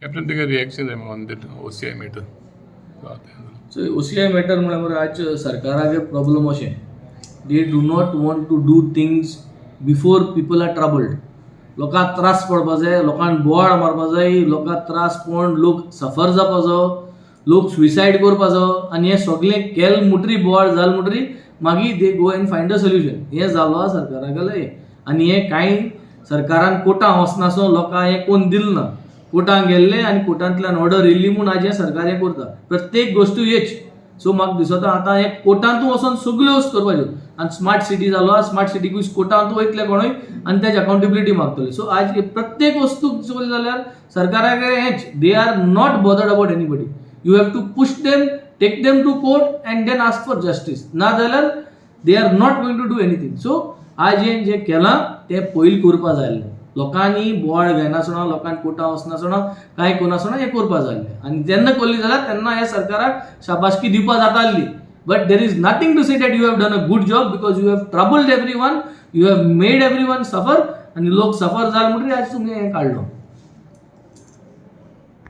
Captain तुगे reaction on that OCI matter. So OCI matter म्हळ्यार आज सरकाराचे प्रॉब्लम अशें, they do not want to do things before people are troubled. लोकांक त्रास पडपा जाय, लोकांक बोवाळ मारपा जाय, लोकांक त्रास पडून लोक सफर जावपाचो, लोक सुसायड करपाचो, आनी हें सगळें केल म्हणटरी बोवाळ जाल म्हणटरी मागीर they go and find a solution. हें जालो सरकारा गेलें आनी हें कांय सरकारान कोर्टां वचनासो लोकांक हें कोण दिलें ना. कोर्टांत गेल्ले आनी कोर्टांतल्यान ऑर्डर येयल्ली म्हूण आज हें सरकार हें करता. प्रत्येक गोश्ट हेच. सो म्हाका दिसता आतां हें कोर्टांतू वचोन सगळ्यो वस्तू करपाच्यो. आनी स्मार्ट सिटी जालो, स्मार्ट सिटीक कोर्टांत वयतले कोणूय आनी तेजी अकाउंटेबिलिटी मागतले. सो आज प्रत्येक वस्तू चोरी जाल्यार सरकाराक हेच, they are not bothered about anybody. You have to push them, take them to court and then ask for justice. ना जाल्यार they are not going to do anything. So आज हें जें केलां तें पयलीं करपा जाय आसलें. लोकांनी बोवाळ घेनासतना, लोकांनी कोर्टां वचनासतना, कांय करनासतना हें करपा जाय आसलें. आनी जेन्ना करली जाल्यार तेन्ना ह्या सरकाराक शाबासकी दिवपा जाताली. But there is nothing to say that you have done a good job, because you have troubled everyone, you have made everyone suffer, आनी लोक सफर जाल म्हणटरी आज तुमी हें काडलो.